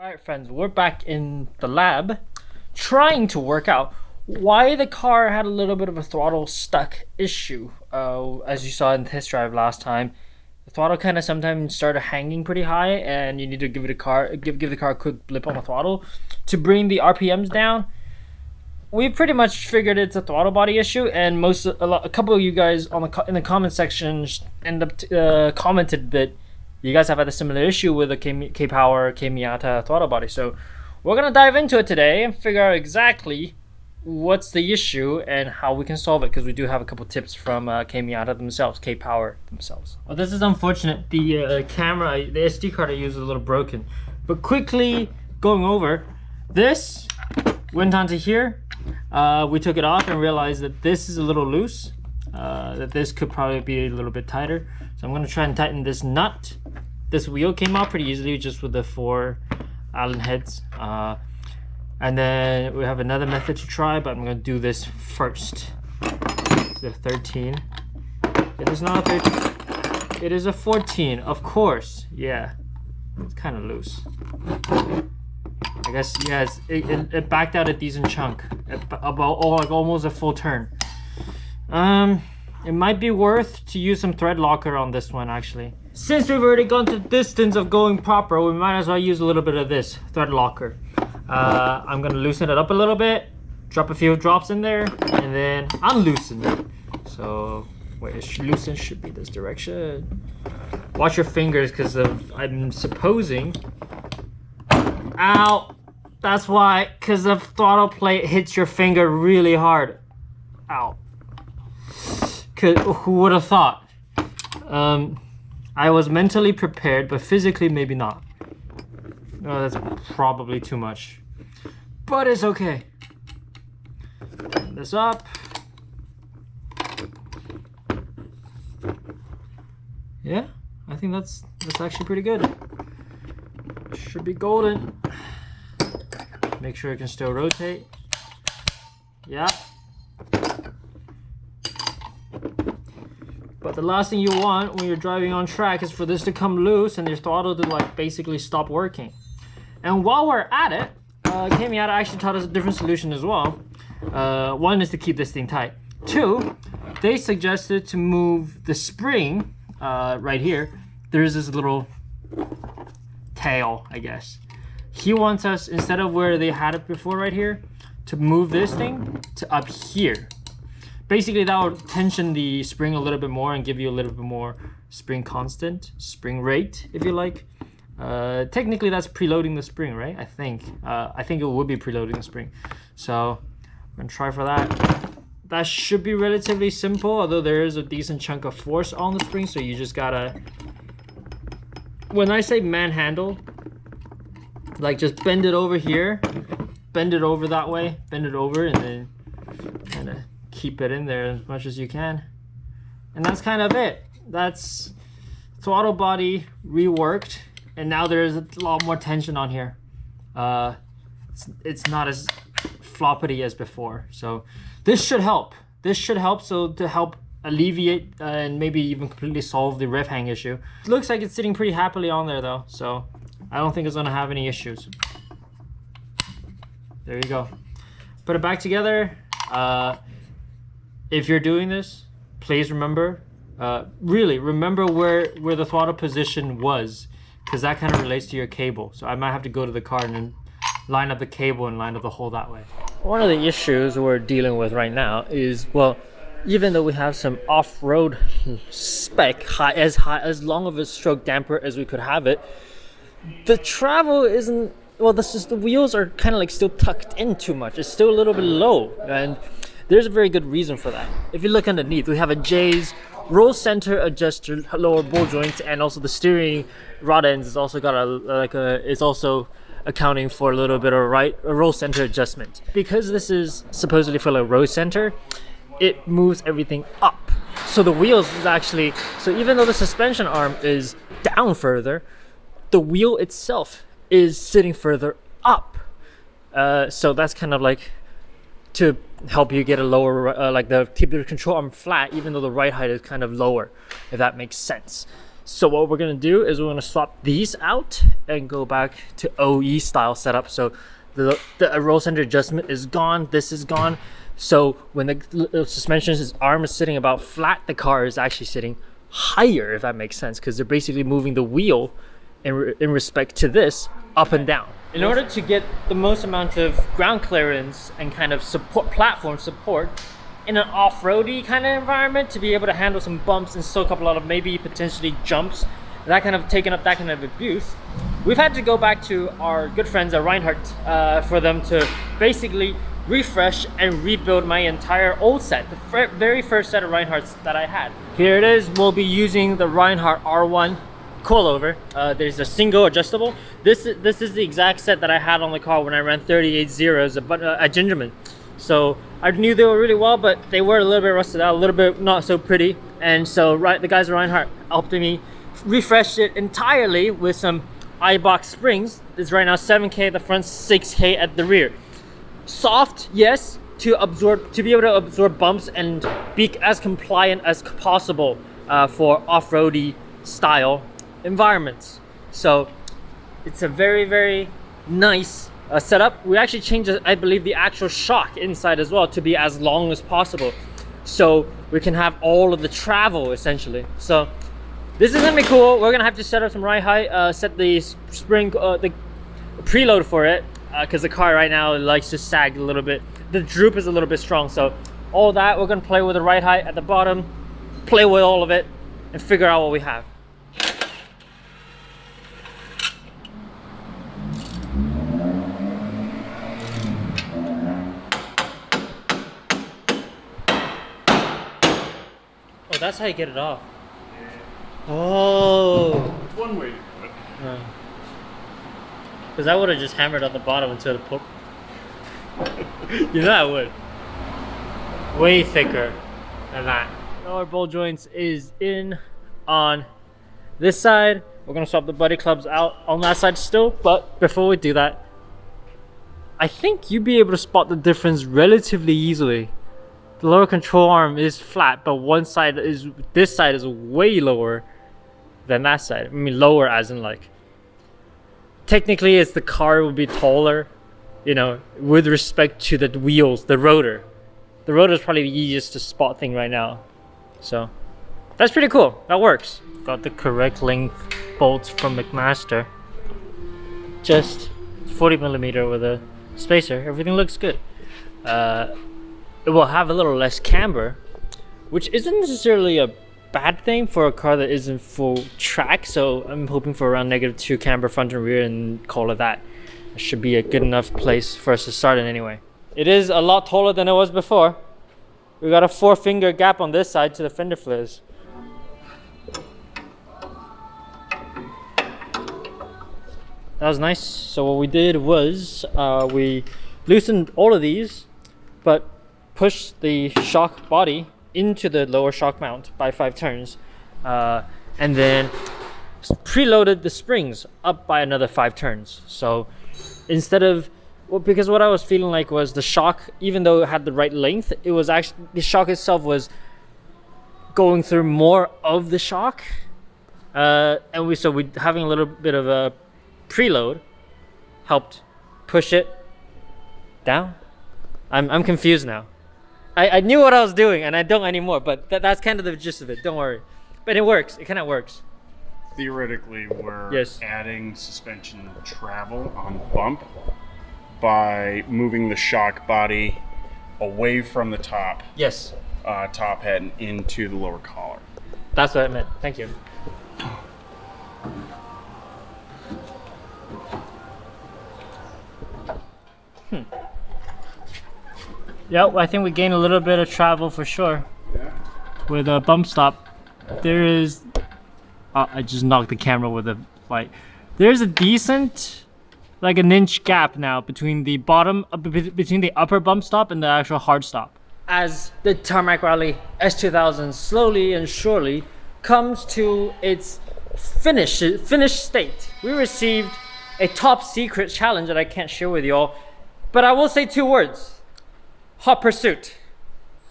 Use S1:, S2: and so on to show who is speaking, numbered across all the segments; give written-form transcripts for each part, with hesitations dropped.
S1: Alright friends, we're back in the lab trying to work out why the car had a little bit of a throttle stuck issue. As you saw in the test drive last time, the throttle kind of sometimes started hanging pretty high and you need to give the car a quick blip on the throttle to bring the RPMs down. We pretty much figured it's a throttle body issue, and a couple of you guys in the comment section end up commented that you guys have had a similar issue with the K-Power K24 throttle body. So we're gonna dive into it today and figure out exactly what's the issue and how we can solve it, because we do have a couple tips from K-Power themselves. Well, this is unfortunate. The camera, the SD card I use is a little broken. But quickly going over, this went onto here. We took it off and realized that this is a little loose. That this could probably be a little bit tighter. So I'm going to try and tighten this nut. This wheel came out pretty easily just with the 4 Allen heads. And then we have another method to try, but I'm going to do this first. It's a 13. It is not a 13. It is a 14, of course. Yeah, it's kind of loose. I guess, yes, it backed out a decent chunk. About almost a full turn. It might be worth to use some thread locker on this one, actually. Since we've already gone the distance of going proper, we might as well use a little bit of this thread locker. I'm gonna loosen it up a little bit, drop a few drops in there, and then unloosen it. So where it should loosen should be this direction. Watch your fingers, because I'm supposing. Ow! That's why, because the throttle plate hits your finger really hard. Ow. Who would have thought? I was mentally prepared, but physically maybe not. Oh, that's probably too much, but it's okay. Turn this up. Yeah, I think that's actually pretty good. Should be golden. Make sure it can still rotate. Yeah. But the last thing you want when you're driving on track is for this to come loose and your throttle to like basically stop working. And while we're at it, K-Power actually taught us a different solution as well. One is to keep this thing tight. 2, they suggested to move the spring right here. There's this little tail, I guess. He wants us, instead of where they had it before right here, to move this thing to up here. Basically, that would tension the spring a little bit more and give you a little bit more spring rate, if you like. Technically, that's preloading the spring, right? I think it would be preloading the spring. So I'm gonna try for that. That should be relatively simple, although there is a decent chunk of force on the spring, so you just gotta. When I say manhandle, like just bend it over here, bend it over that way, bend it over, and then kind of keep it in there as much as you can. And that's kind of it. That's throttle body reworked, and now there's a lot more tension on here. It's not as floppity as before, so this should help. So to help alleviate and maybe even completely solve the rev hang issue. It looks like it's sitting pretty happily on there though, so I don't think it's gonna have any issues. There you go. Put it back together. If you're doing this, please remember, really remember where the throttle position was, because that kind of relates to your cable. So I might have to go to the car and then line up the cable and line up the hole that way. One of the issues we're dealing with right now is, well, even though we have some off-road spec, as long of a stroke damper as we could have it, the travel isn't, well, the wheels are kind of like still tucked in too much. It's still a little bit low, and there's a very good reason for that. If you look underneath, we have a J's roll center adjuster, lower ball joint, and also the steering rod ends is also got it's also accounting for a little bit of a roll center adjustment. Because this is supposedly for a roll center, it moves everything up. So the wheels is actually, so even though the suspension arm is down further, the wheel itself is sitting further up. So that's kind of like to help you get a lower, like keep the control arm flat, even though the ride height is kind of lower, if that makes sense. So what we're gonna do is we're gonna swap these out and go back to OE style setup. So the roll center adjustment is gone. This is gone. So when the suspension's arm is sitting about flat, the car is actually sitting higher, if that makes sense, because they're basically moving the wheel in respect to this up and down. In order to get the most amount of ground clearance and kind of platform support in an off-roady kind of environment, to be able to handle some bumps and soak up a lot of maybe potentially jumps, that kind of taking up that kind of abuse, we've had to go back to our good friends at Reinharte for them to basically refresh and rebuild my entire old set, the very first set of Reinhardts that I had. Here it is. We'll be using the Reinharte R1 coilover. There's a single adjustable. This is the exact set that I had on the car when I ran 38.0 as a Gingerman. So I knew they were really well, but they were a little bit rusted out, a little bit not so pretty. And so the guys at Reinharte helped me refresh it entirely with some iBox springs. It's right now 7K at the front, 6K at the rear. Soft, yes, to be able to absorb bumps and be as compliant as possible for off-roady style environments. So it's a very, very nice setup. We actually changed, I believe, the actual shock inside as well to be as long as possible, so we can have all of the travel essentially. So this is gonna be cool. We're gonna have to set up some ride height, set the spring, the preload for it, because the car right now likes to sag a little bit. The droop is a little bit strong, so all that we're gonna play with the ride height at the bottom, play with all of it, and figure out what we have. Oh, that's how you get it off. Oh.
S2: It's one way to do it.
S1: Because I would have just hammered on the bottom until it put. You know I would. Way thicker than that. Our ball joints is in on this side. We're gonna swap the buddy clubs out on that side still, but before we do that, I think you'd be able to spot the difference relatively easily. The lower control arm is flat, but this side is way lower than that side. I mean, lower as in like, technically it's the car will be taller, you know, with respect to the wheels, the rotor. The rotor is probably the easiest to spot thing right now. So that's pretty cool. That works. Got the correct length bolts from McMaster. Just 40mm with a spacer. Everything looks good. It will have a little less camber, which isn't necessarily a bad thing for a car that isn't full track. So I'm hoping for around -2 camber front and rear and call it that. It should be a good enough place for us to start in anyway. It is a lot taller than it was before. We got a 4-finger gap on this side to the fender flares. That was nice. So what we did was we loosened all of these, but pushed the shock body into the lower shock mount by 5 turns, and then preloaded the springs up by another 5 turns. So instead of, well, because what I was feeling like was the shock, even though it had the right length, it was actually, the shock itself was going through more of the shock, and we having a little bit of a preload helped push it down. I'm confused now. I knew what I was doing and I don't anymore, but that's kind of the gist of it. Don't worry. But it works. It kind of works.
S2: Theoretically, we're adding suspension travel on bump by moving the shock body away from the top.
S1: Yes.
S2: Top head and into the lower collar.
S1: That's what I meant. Thank you. Yep, I think we gained a little bit of travel for sure.
S2: Yeah.
S1: With a bump stop. There is... I just knocked the camera with a light. There's a decent, like an inch gap now between the bottom, between the upper bump stop and the actual hard stop. As the Tarmac Rally S2000 slowly and surely comes to its finished state, we received a top secret challenge that I can't share with y'all, but I will say 2 words. Hot pursuit.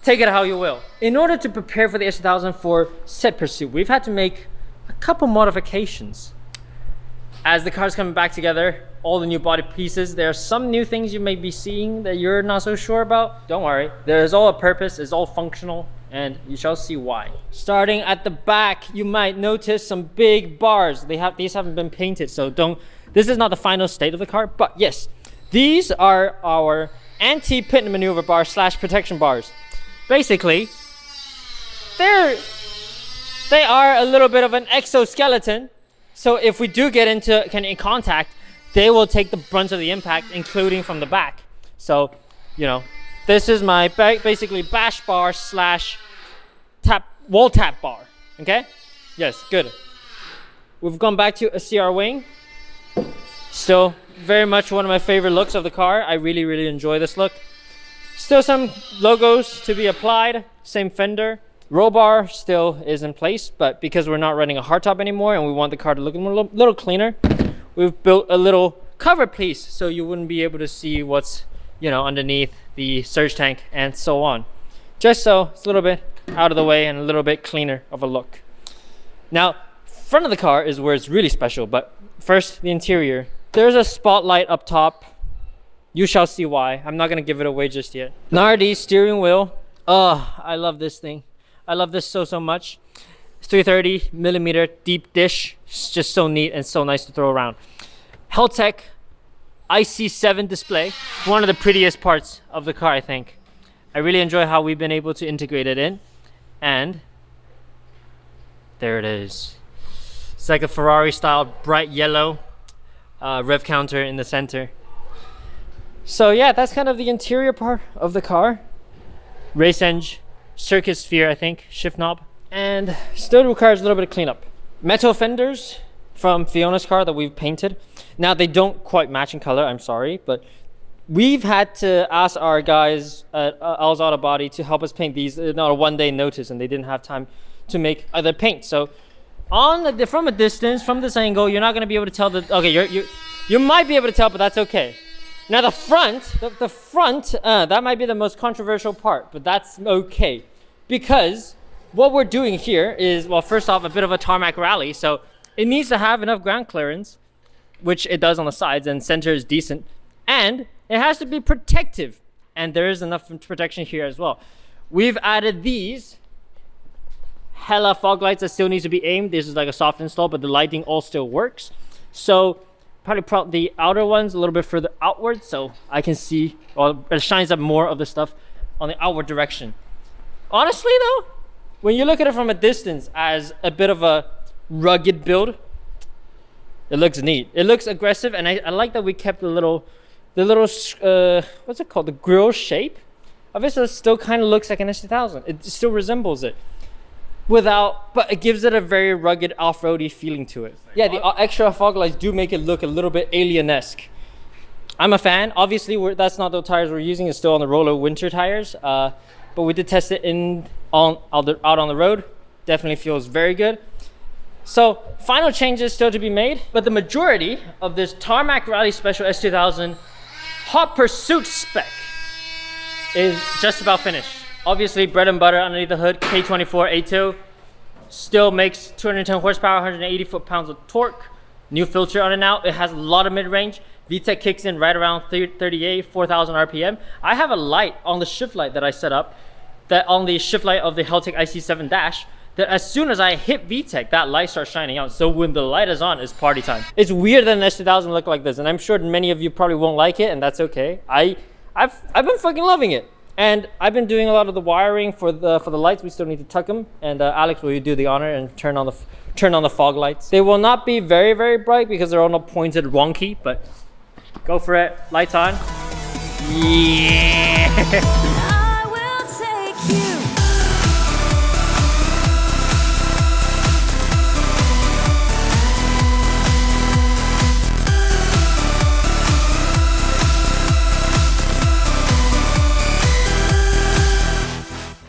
S1: Take it how you will. In order to prepare for the S2000 for set pursuit, we've had to make a couple modifications. As the car's coming back together, all the new body pieces, there are some new things you may be seeing that you're not so sure about. Don't worry, there's all a purpose, it's all functional, and you shall see why. Starting at the back, you might notice some big bars. These haven't been painted, so this is not the final state of the car, but yes, these are our anti-pit maneuver bars slash protection bars. Basically, they are a little bit of an exoskeleton. So if we do get in contact, they will take the brunt of the impact, including from the back. So, you know, this is my basically bash bar slash wall tap bar. Okay? Yes, good. We've gone back to a CR wing. Still very much one of my favorite looks of the car. I really, really enjoy this look. Still some logos to be applied. Same fender. Roll bar still is in place, but because we're not running a hardtop anymore and we want the car to look a little cleaner, we've built a little cover piece so you wouldn't be able to see what's, you know, underneath the surge tank and so on. Just so it's a little bit out of the way and a little bit cleaner of a look. Now, front of the car is where it's really special, but first the interior. There's a spotlight up top. You shall see why. I'm not gonna give it away just yet. Nardi steering wheel. Oh, I love this thing. I love this so much. It's 330mm deep dish. It's just so neat and so nice to throw around. Heltec IC7 display. One of the prettiest parts of the car, I think. I really enjoy how we've been able to integrate it in. And there it is. It's like a Ferrari style bright yellow rev counter in the center. So yeah, that's kind of the interior part of the car. Race engine. Circuit sphere, I think, shift knob, and still requires a little bit of cleanup. Metal fenders from Fiona's car that we've painted. Now they don't quite match in color, I'm sorry, but we've had to ask our guys at Al's Auto Body to help us paint these on a one-day notice, and they didn't have time to make other paint. So from a distance, from this angle, you're not going to be able to tell you might be able to tell, but that's okay. Now the front, that might be the most controversial part, but that's okay. Because what we're doing here is, well, first off, a bit of a Tarmac Rally, so it needs to have enough ground clearance, which it does on the sides, and center is decent, and it has to be protective, and there is enough protection here as well. We've added these hella fog lights that still needs to be aimed. This is like a soft install, but the lighting all still works. So probably the outer ones a little bit further outward, so I can see, well, it shines up more of the stuff on the outward direction. Honestly though, when you look at it from a distance as a bit of a rugged build, it looks neat. It looks aggressive, and I like that we kept the little what's it called, the grill shape of it, so it still kind of looks like an S2000. It still resembles it but it gives it a very rugged off-roady feeling to it. Yeah, the extra fog lights do make it look a little bit alien-esque. I'm a fan. Obviously, that's not the tires we're using. It's still on the roller winter tires, but we did test it out on the road. Definitely feels very good. So final changes still to be made, but the majority of this Tarmac Rally Special S2000 Hot Pursuit spec is just about finished. Obviously, bread and butter underneath the hood, K24 A2. Still makes 210 horsepower, 180 foot-pounds of torque. New filter on it now. It has a lot of mid-range. VTEC kicks in right around 38, 4,000 RPM. I have a light on the shift light that I set up, that on the shift light of the Heltec IC7 dash, that as soon as I hit VTEC, that light starts shining out. So when the light is on, it's party time. It's weird that an S2000 look like this, and I'm sure many of you probably won't like it, and that's okay. I've been fucking loving it. And I've been doing a lot of the wiring for the lights. We still need to tuck them, and Alex, will you do the honor and turn on the fog lights? They will not be very, very bright because they're all not pointed wonky, but go for it. Lights on. Yeah.